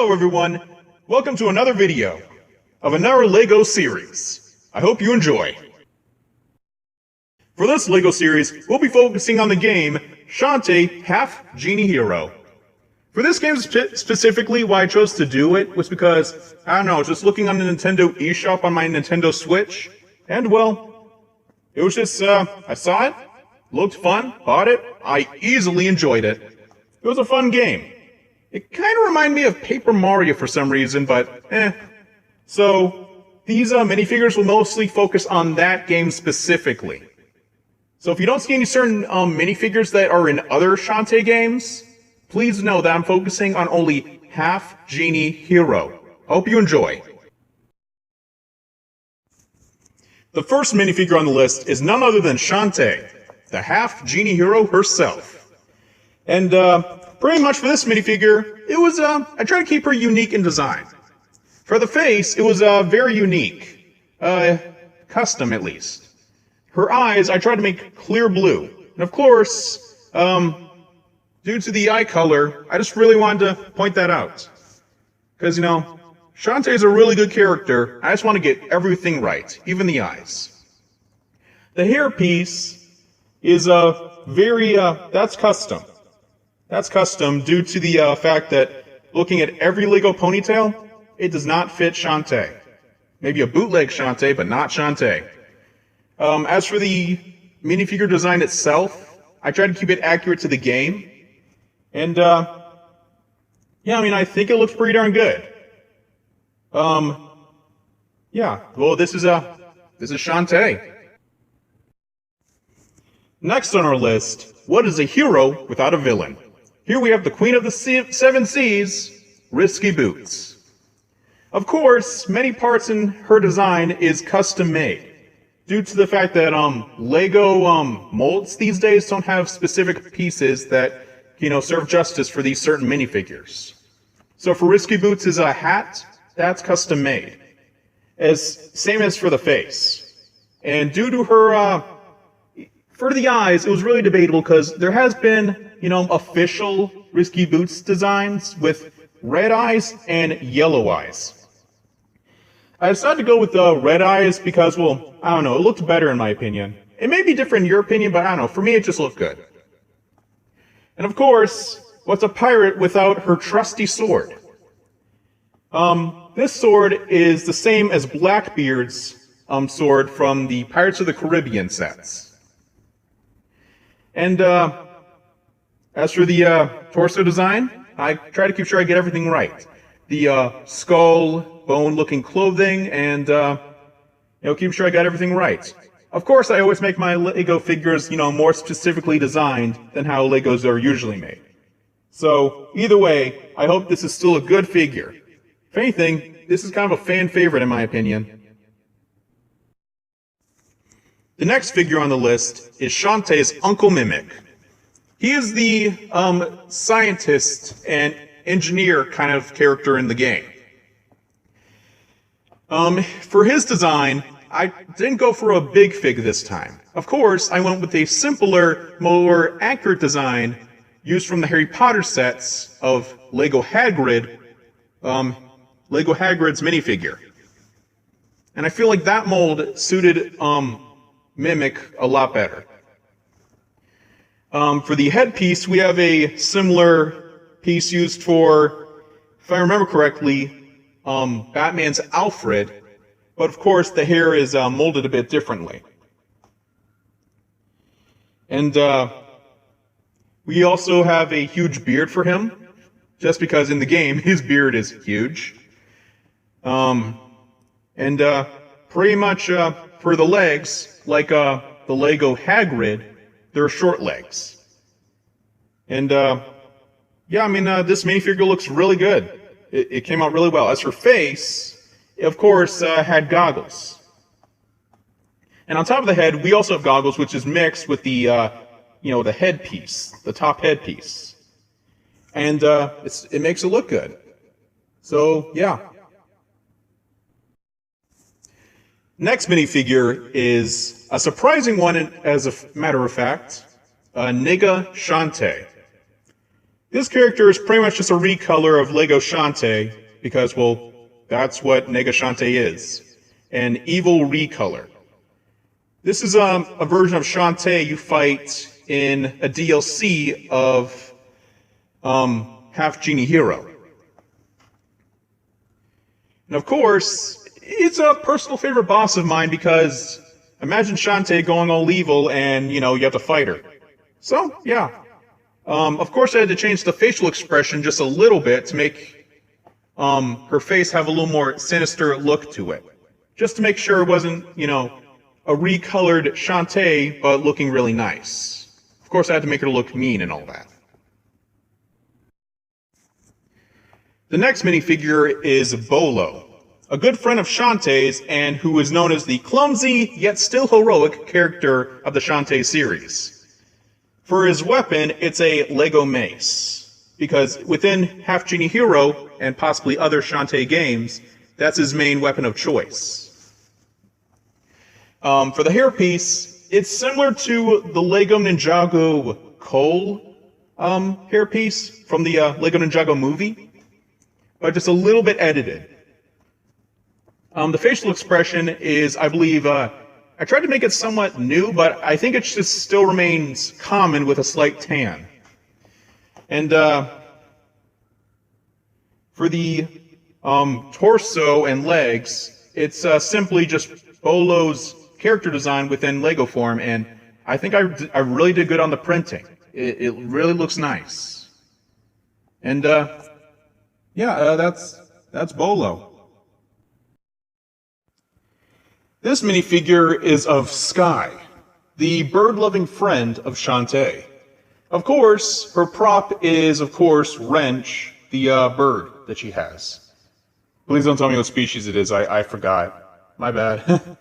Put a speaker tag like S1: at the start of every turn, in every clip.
S1: Hello everyone, welcome to another video of another LEGO series. I hope you enjoy. For this LEGO series, we'll be focusing on the game Shantae Half Genie Hero. For this game specifically, why I chose to do it was because, I don't know, just looking on the Nintendo eShop on my Nintendo Switch, and well, it was just, I saw it, looked fun, bought it, I easily enjoyed it. It was a fun game. It kind of reminded me of Paper Mario for some reason, but So, these minifigures will mostly focus on that game specifically. So if you don't see any certain minifigures that are in other Shantae games, please know that I'm focusing on only Half Genie Hero. Hope you enjoy. The first minifigure on the list is none other than Shantae, the Half Genie Hero herself. And pretty much for this minifigure, it was, I tried to keep her unique in design. For the face, it was very unique. Custom, at least. Her eyes, I tried to make clear blue. And of course, due to the eye color, I just really wanted to point that out. Because, you know, Shantae is a really good character. I just want to get everything right, even the eyes. The hair piece is that's custom. That's custom due to the fact that looking at every LEGO ponytail, it does not fit Shantae. Maybe a bootleg Shantae, but not Shantae. As for the minifigure design itself, I tried to keep it accurate to the game. And, yeah, I mean, I think it looks pretty darn good. Yeah, well, this is Shantae. Next on our list, what is a hero without a villain? Here we have the Queen of the Seven Seas, Risky Boots. Of course, many parts in her design is custom made, due to the fact that LEGO molds these days don't have specific pieces that, you know, serve justice for these certain minifigures. So for Risky Boots is a hat, that's custom made. Same as for the face. And due to her, for the eyes, it was really debatable because there has been, you know, official Risky Boots designs with red eyes and yellow eyes. I decided to go with the red eyes because, well, I don't know, it looked better in my opinion. It may be different in your opinion, but I don't know, for me it just looked good. And of course, what's a pirate without her trusty sword? This sword is the same as Blackbeard's sword from the Pirates of the Caribbean sets. And as for the torso design, I try to keep sure I get everything right. The skull, bone-looking clothing, and keep sure I got everything right. Of course, I always make my LEGO figures, more specifically designed than how LEGOs are usually made. So, either way, I hope this is still a good figure. If anything, this is kind of a fan favorite in my opinion. The next figure on the list is Shantae's Uncle Mimic. He is the scientist and engineer kind of character in the game. For his design, I didn't go for a big fig this time. Of course, I went with a simpler, more accurate design used from the Harry Potter sets of Lego Hagrid, Lego Hagrid's minifigure. And I feel like that mold suited Mimic a lot better. For the headpiece, we have a similar piece used for, if I remember correctly, Batman's Alfred, but of course the hair is molded a bit differently. And we also have a huge beard for him, just because in the game his beard is huge. Pretty much for the legs, like the Lego Hagrid, they're short legs. And yeah, I mean, this minifigure looks really good. It came out really well. As for face, it, of course, had goggles. And on top of the head, we also have goggles, which is mixed with the, the headpiece, the top headpiece. And it makes it look good. So, yeah. Next minifigure is a surprising one, as a matter of fact, Shantae. This character is pretty much just a recolor of Lego Shantae, because, well, that's what Nega Shantae is. An evil recolor. This is a version of Shantae you fight in a DLC of Half Genie Hero. And of course, it's a personal favorite boss of mine because imagine Shantae going all evil and, you have to fight her. So, yeah. Of course, I had to change the facial expression just a little bit to make her face have a little more sinister look to it. Just to make sure it wasn't, a recolored Shantae, but looking really nice. Of course, I had to make her look mean and all that. The next minifigure is Bolo, a good friend of Shantae's and who is known as the clumsy yet still heroic character of the Shantae series. For his weapon, it's a Lego mace, because within Half Genie Hero and possibly other Shantae games, that's his main weapon of choice. For the hairpiece, it's similar to the Lego Ninjago Cole hairpiece from the Lego Ninjago movie, but just a little bit edited. The facial expression is, I believe, I tried to make it somewhat new, but I think it just still remains common with a slight tan. And for the torso and legs, it's simply just Bolo's character design within Lego form, and I think I really did good on the printing. It really looks nice. And that's Bolo. This minifigure is of Sky, the bird-loving friend of Shantae. Of course, her prop is, Wrench, the bird that she has. Please don't tell me what species it is, I forgot. My bad.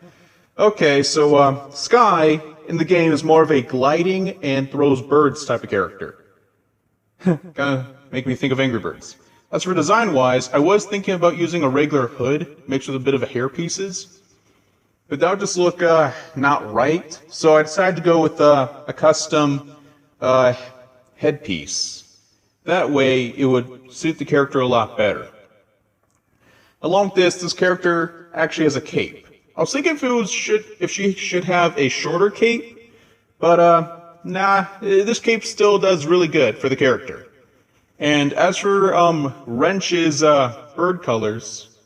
S1: Okay, so Sky in the game is more of a gliding and throws birds type of character. Kinda make me think of Angry Birds. As for design-wise, I was thinking about using a regular hood mixed with a bit of a hair pieces. But that would just look not right, so I decided to go with a custom headpiece. That way, it would suit the character a lot better. Along with this character actually has a cape. I was thinking if she should have a shorter cape, but nah, this cape still does really good for the character. And as for Wrench's bird colors,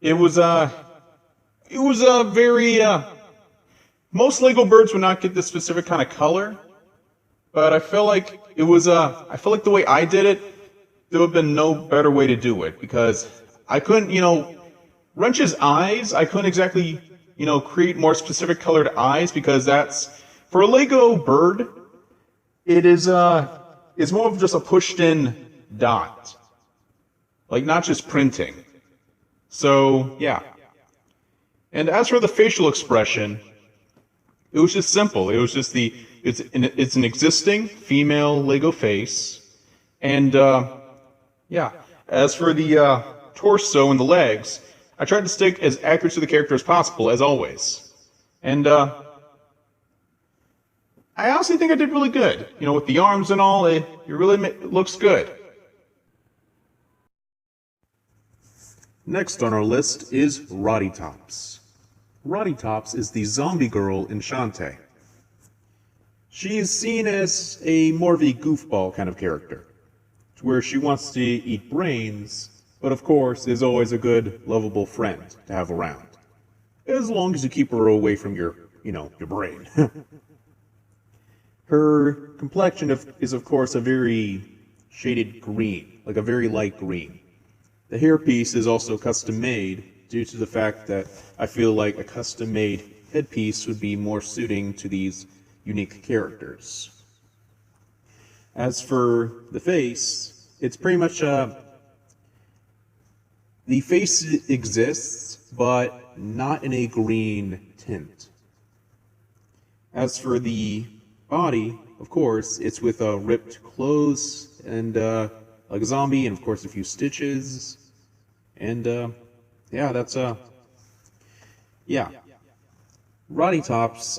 S1: it was a very, most Lego birds would not get this specific kind of color, but I felt like the way I did it, there would have been no better way to do it, because I couldn't, Wrench's eyes, I couldn't exactly, create more specific colored eyes, because for a Lego bird, it's more of just a pushed-in dot. Like, not just printing. So, yeah. And as for the facial expression, it was just simple. It was just it's an existing female Lego face, and yeah. As for the torso and the legs, I tried to stick as accurate to the character as possible, as always. And I honestly think I did really good. With the arms and all, it really looks good. Next on our list is Roddy Tops. Roddy Tops is the zombie girl in Shantae. She is seen as more of a goofball kind of character, where she wants to eat brains, but of course is always a good, lovable friend to have around. As long as you keep her away from your brain. Her complexion is of course a very shaded green, like a very light green. The hairpiece is also custom made, due to the fact that I feel like a custom-made headpiece would be more suiting to these unique characters. As for the face, it's pretty much the face exists, but not in a green tint. As for the body, of course, it's with ripped clothes and like a zombie, and of course a few stitches, and yeah, that's yeah. Roddy Tops,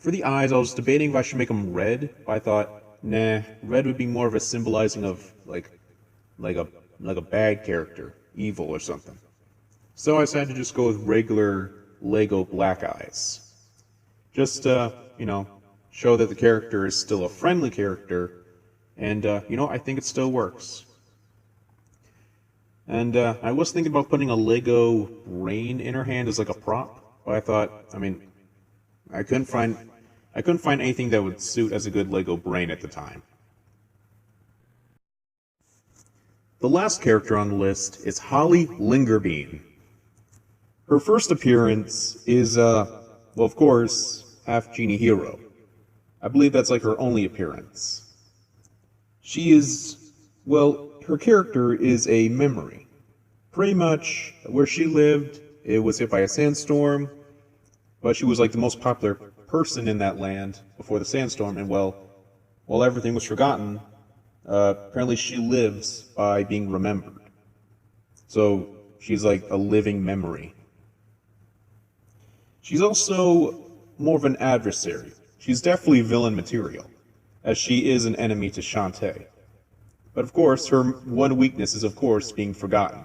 S1: for the eyes, I was debating if I should make them red, but I thought, nah, red would be more of a symbolizing of like a like a bad character, evil or something. So I decided to just go with regular Lego Black Eyes. Just, show that the character is still a friendly character, and, I think it still works. And I was thinking about putting a Lego brain in her hand as like a prop, but I thought, I couldn't find anything that would suit as a good Lego brain at the time. The last character on the list is Holly Lingerbean. Her first appearance is, of course, half genie hero. I believe that's like her only appearance. She is, her character is a memory. Pretty much where she lived, it was hit by a sandstorm, but she was like the most popular person in that land before the sandstorm, and while everything was forgotten, apparently she lives by being remembered. So she's like a living memory. She's also more of an adversary. She's definitely villain material, as she is an enemy to Shantae. But of course, her one weakness is of course being forgotten.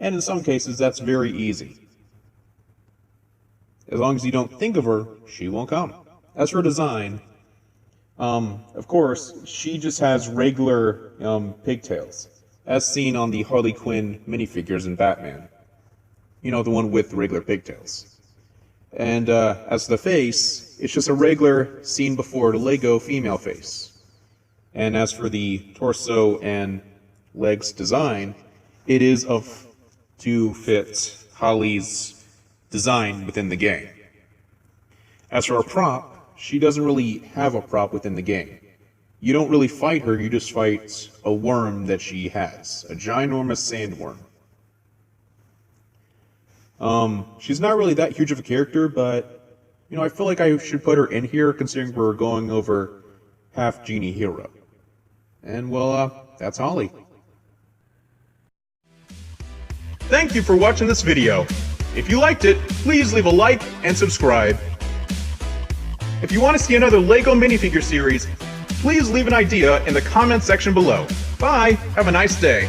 S1: And in some cases, that's very easy. As long as you don't think of her, she won't come. As for design, of course, she just has regular pigtails, as seen on the Harley Quinn minifigures in Batman. You know, the one with the regular pigtails. And as for the face, it's just a regular seen before Lego female face. And as for the torso and legs design, it is to fit Holly's design within the game. As for a prop, she doesn't really have a prop within the game. You don't really fight her, you just fight a worm that she has, a ginormous sandworm. She's not really that huge of a character, but, I feel like I should put her in here considering we're going over half genie hero. And, that's Holly. Thank you for watching this video. If you liked it, please leave a like and subscribe. If you want to see another LEGO minifigure series, please leave an idea in the comment section below. Bye! Have a nice day.